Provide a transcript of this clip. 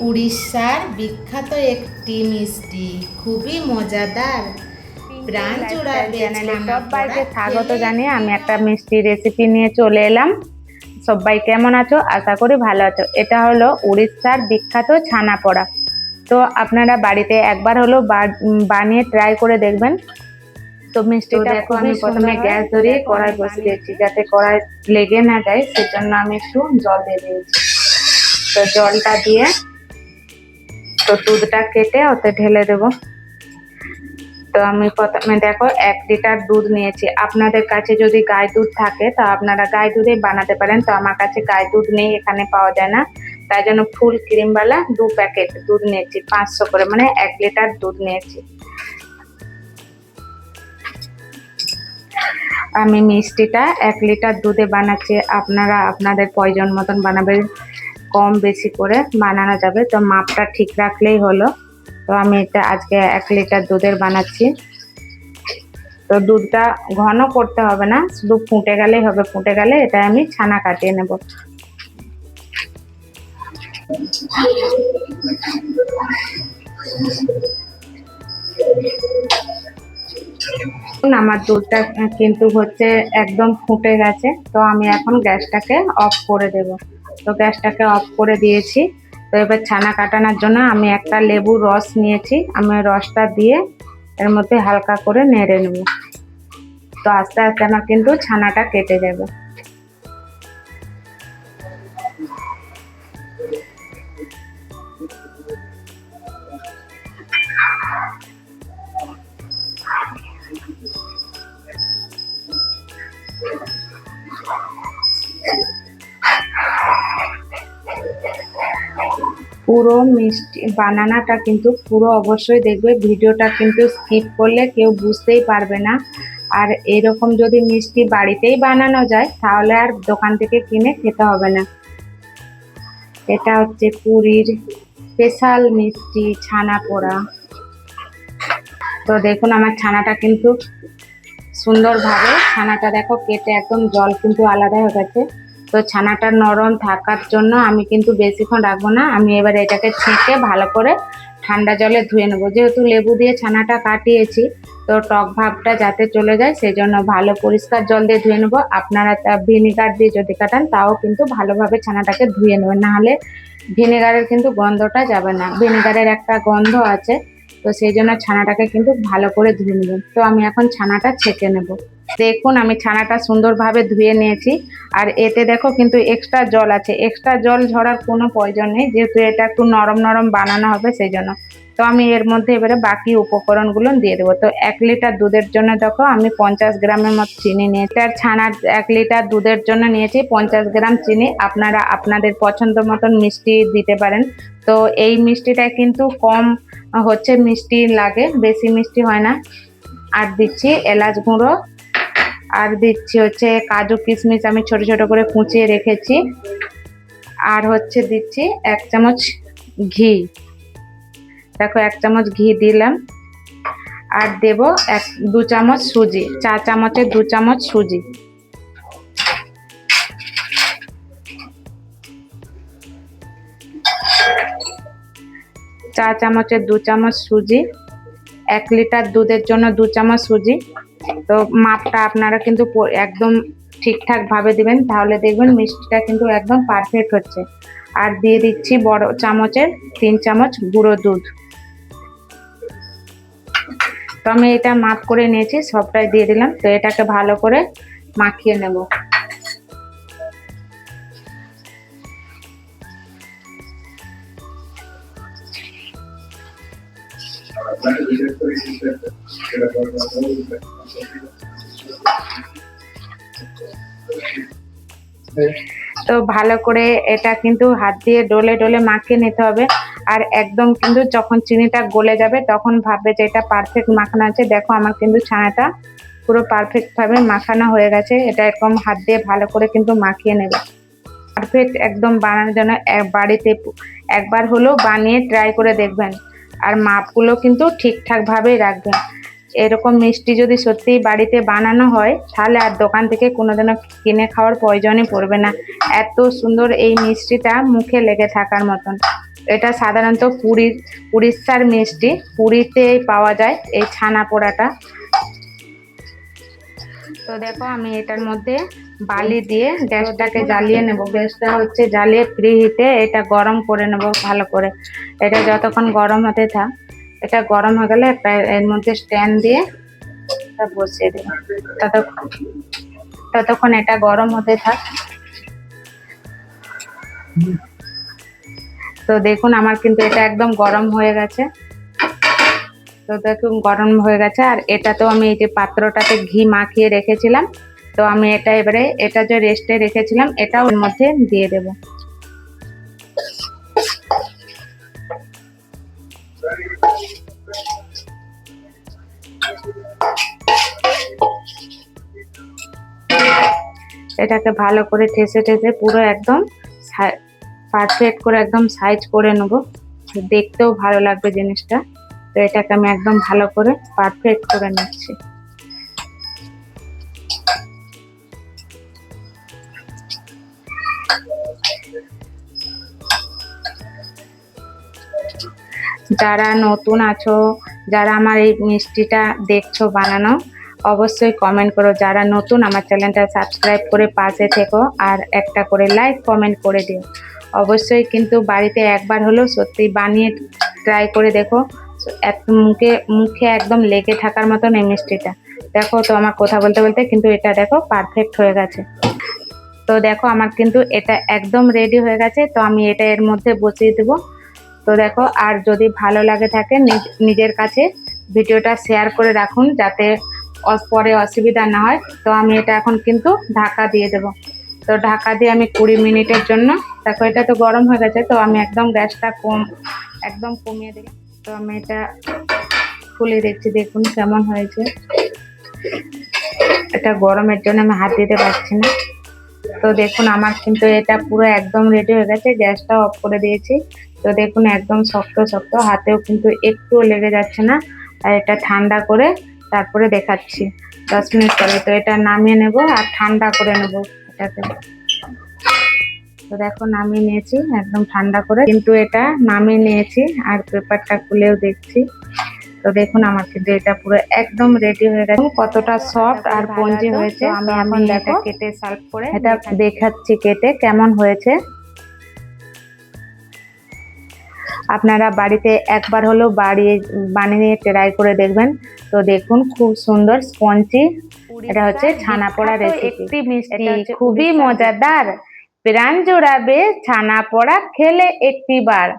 উড়িষ্যার বিখ্যাত একটি মিষ্টি, খুবই মজাদার, প্রাণ জোড়াবে চ্যানেলে ছানা পোড়া সবাইকে স্বাগত খেলে জানিয়ে কি আমি একটা হবে। মিষ্টি রেসিপি নিয়ে চলে এলাম। সবাই কেমন আছো? আশা করি ভালো আছো। এটা হলো উড়িষ্যার বিখ্যাত ছানা পোড়া। তো আপনারা বাড়িতে একবার হলো বানিয়ে ট্রাই করে দেখবেন। তো মিষ্টিটা দেখো, খুবই আমি প্রথমে সুন্দর হয়। গ্যাস তো ধরিয়ে দেখো কড়াই আমি বসিয়ে দিয়েছি, বানিয়েছি। যাতে কড়াই লেগে না যায় সেজন্য আমি একটু জল দিয়ে দিয়েছি। তো জলটা দিয়ে তো দুধটা কেটে ওতে ঢেলে দেবো। তো আমি প্রথমে দেখো 1 লিটার দুধ নিয়েছি। আপনাদের কাছে যদি গাই দুধ থাকে তা আপনারা গাই দুধেই বানাতে পারেন। তো আমার কাছে গাই দুধ নেই, এখানে পাওয়া যায় না, তাই জন্য ফুল ক্রিমওয়ালা 2 প্যাকেট দুধ নিয়েছি, 500 করে, মানে 1 লিটার দুধ নিয়েছি। আমি মিষ্টিটা 1 লিটার দুধে বানাচ্ছি, আপনারা আপনাদের প্রয়োজন মতন বানাবেন, কম বেশি করে বানানো যাবে। তো মাপটা ঠিক রাখলেই হলো। তো আমি এটা আজকে 1 লিটার দুধের বানাচ্ছি। তো দুধটা ঘন করতে হবে না, শুধু ফুটে গেলেই হবে। ফুটে গেলে এটা আমি ছানা কাটিয়ে নেব। আমার দুধটা কিন্তু হচ্ছে একদম ফুটে গেছে। তো আমি এখন গ্যাসটাকে অফ করে দেব। তো গ্যাসটাকে অফ করে দিয়েছি। তো এবার ছানা কাটানোর জন্য আমি একটা লেবুর রস নিয়েছি, আমি রসটা দিয়ে এর মধ্যে হালকা করে নেড়ে নেব। তো আস্তে আস্তে আমার কিন্তু ছানাটা কেটে যাবে। পুরো মিষ্টি বানানাটা কিন্তু পুরো অবশ্যই দেখবে, ভিডিওটা কিন্তু স্কিপ করলে কেউ বুঝতেই পারবে না। আর এরকম যদি মিষ্টি বাড়িতেই বানানো যায় তাহলে আর দোকান থেকে কিনে খেতে হবে না। এটা হচ্ছে পুরীর স্পেশাল মিষ্টি ছানা পোড়া। তো দেখুন আমার ছানাটা কিন্তু সুন্দরভাবে, ছানাটা দেখো কেটে একদম জল কিন্তু আলাদা হয়ে গেছে। তো ছানাটা নরম থাকার জন্য আমি কিন্তু বেশিক্ষণ রাখবো না, আমি এবার এটাকে ছেঁকে ভালো করে ঠান্ডা জলে ধুয়ে নেবো। যেহেতু লেবু দিয়ে ছানাটা কাটিয়েছি, তো টক ভাবটা যাতে চলে যায় সেই জন্য ভালো পরিষ্কার জল দিয়ে ধুয়ে নেবো। আপনারা ভিনিগার দিয়ে যদি কাটান তাও কিন্তু ভালোভাবে ছানাটাকে ধুয়ে নেবেন, নাহলে ভিনেগারের কিন্তু গন্ধটা যাবে না, ভিনেগারের একটা গন্ধ আছে। তো সেই জন্য ছানাটাকে কিন্তু ভালো করে ধুয়ে নেবেন। তো আমি এখন ছানাটা ছেঁকে নেব। দেখুন আমি ছানাটা সুন্দরভাবে ধুয়ে নিয়েছি। আর এতে দেখো কিন্তু এক্সট্রা জল আছে, এক্সট্রা জল ঝরার কোনো প্রয়োজন নেই, যেহেতু এটা একটু নরম নরম বানানো হবে সেই জন্য। তো আমি এর মধ্যে এবারে বাকি উপকরণগুলো দিয়ে দেবো। তো 1 লিটার দুধের জন্য দেখো আমি 50 গ্রামের মতো চিনি নিয়েছি। আর ছানার 1 লিটার দুধের জন্য নিয়েছি 50 গ্রাম চিনি। আপনারা আপনাদের পছন্দ মতন মিষ্টি দিতে পারেন। তো এই মিষ্টিটা কিন্তু কম হচ্ছে মিষ্টি লাগে, বেশি মিষ্টি হয় না। আর দিচ্ছি এলাচ গুঁড়ো, আর দিচ্ছি হচ্ছে কাজু কিশমিশ আমি ছোট ছোট করে কুচিয়ে রেখেছি। আর হচ্ছে দিচ্ছি 1 চামচ ঘি। দেখো 1 চামচ ঘি দিলাম। আর দেব 2 চামচ সুজি, 4 চামচের 2 চামচ সুজি। চা চামচের 2 চামচ সুজি, 1 লিটার দুধের জন্য 2 চামচ সুজি। তো মাপটা আপনারা কিন্তু একদম ঠিকঠাক ভাবে দিবেন, তাহলে দেখবেন মিষ্টিটা কিন্তু একদম পারফেক্ট হচ্ছে। আর দিয়ে দিচ্ছি বড় চামচের 3 চামচ গুঁড়ো দুধ। তো আমি এটা মাপ করে নিয়েছি, সবটাই দিয়ে দিলাম। তো এটাকে ভালো করে মাখিয়ে নেব। তো ভালো করে এটা কিন্তু হাত দিয়ে ডলে ডলে মাখিয়ে নিতে হবে। আর একদম কিন্তু যখন চিনিটা গলে যাবে তখন ভাববে যে এটা পারফেক্ট মাখানো আছে। দেখো আমার কিন্তু ছানাটা পুরো পারফেক্ট ভাবে মাখানো হয়ে গেছে। এটা এরকম হাত দিয়ে ভালো করে কিন্তু মাখিয়ে নেবে। পারফেক্ট একদম বানানোর জন্য বাড়িতে একবার হলেও বানিয়ে ট্রাই করে দেখবেন। আর মাপগুলো কিন্তু ঠিকঠাক ভাবেই রাখবেন। এরকম মিষ্টি যদি সত্যিই বাড়িতে বানানো হয় তাহলে আর দোকান থেকে কোনোদিনও কিনে খাওয়ার প্রয়োজনই পড়বে না। এত সুন্দর এই মিষ্টিটা মুখে লেগে থাকার মতন। এটা সাধারণত উড়িষ্যার মিষ্টি, পুরীতে পাওয়া যায় এই ছানা পোড়াটা। তো দেখো আমি এটার মধ্যে বালি দিয়ে গ্যাসটাকে জ্বালিয়ে নেব। গ্যাসটা হচ্ছে জ্বালিয়ে প্রি হিটে এটা গরম করে নেব ভালো করে। এটা যতক্ষণ গরম হতে থাক, এটা গরম হয়ে গেলে একটা এর মধ্যে স্ট্যান্ড দিয়ে এটা বসিয়ে দেব। ততক্ষণ এটা গরম হতে থাক। তো দেখুন আমার কিন্তু এটা একদম গরম হয়ে গেছে। তো দেখুন গরম হয়ে গেছে। আর এটাতেও আমি এই যে পাত্রটাতে ঘি মাখিয়ে রেখেছিলাম, তো আমি এটা এবারে এটা যে রেস্টে রেখেছিলাম এটাও এর মধ্যে দিয়ে দেব। এটাকে ভালো করে ঠেসে ঠেসে পুরো একদম পারফেক্ট করে একদম সাইজ করে নেব, দেখতেও ভালো লাগবে জিনিসটা। তো এটাকে আমি একদম ভালো করে পারফেক্ট করে নিচ্ছি। যারা নতুন আছো, যারা আমার এই মিষ্টিটা দেখছো বানানো, অবশ্যই কমেন্ট করো। যারা নতুন আমার চ্যানেলটা সাবস্ক্রাইব করে পাশে থেকো, আর একটা করে লাইক কমেন্ট করে দিও। অবশ্যই কিন্তু বাড়িতে একবার হলেও সত্যি বানিয়ে ট্রাই করে দেখো। মুখে মুখে একদম লেগে থাকার মতন এই মিষ্টিটা। দেখো তো আমার কথা বলতে বলতে কিন্তু এটা দেখো পারফেক্ট হয়ে গেছে। তো দেখো আমার কিন্তু এটা একদম রেডি হয়ে গেছে। তো আমি এটা এর মধ্যে বসিয়ে দেবো। তো দেখো, আর যদি ভালো লাগে থাকে নিজের কাছে ভিডিওটা শেয়ার করে রাখুন, যাতে পরে অসুবিধা না হয়। তো আমি এটা এখন কিন্তু ঢাকা দিয়ে দেব। তো ঢাকা দিয়ে আমি 20 মিনিটের জন্য, দেখো এটা তো গরম হয়ে গেছে, তো আমি একদম গ্যাসটা একদম কমিয়ে দিলাম। তো আমি এটা খুলে দেখছি, দেখুন কেমন হয়েছে। এটা গরমের জন্য আমি হাত দিতে পারছি না। তো দেখুন আমার কিন্তু এটা পুরো একদম রেডি হয়ে গেছে। গ্যাসটা অফ করে দিয়েছি। তো দেখুন একদম শক্ত শক্ত, হাতেও কিন্তু একটুও লেগে যাচ্ছে না। আর এটা ঠান্ডা করে তারপরে দেখাচ্ছি 10 মিনিট পরে। তো এটা নামিয়ে নেব আর ঠান্ডা করে নেব এটাকে। তো দেখো নামিয়ে নিয়েছি একদম ঠান্ডা করে, কিন্তু এটা নামিয়ে নিয়েছি আর পেপারটা খুলেও দেখছি। তো দেখুন আমার কিন্তু এটা পুরো একদম রেডি হয়ে গেছে। কতটা সফট আর স্পঞ্জি হয়েছে। আমি এখন এটা কেটে সার্ভ করে এটা দেখাচ্ছি কেটে কেমন হয়েছে। আপনারা বাড়িতে একবার হলেও বানিয়ে ট্রাই করে দেখবেন। তো দেখুন খুব সুন্দর স্পঞ্জি, এটা হচ্ছে ছানা পোড়া রেসিপি। একটি মিষ্টি খুবই মজাদার, প্রাণ জোড়াবে ছানা পোড়া খেলে একটি বার।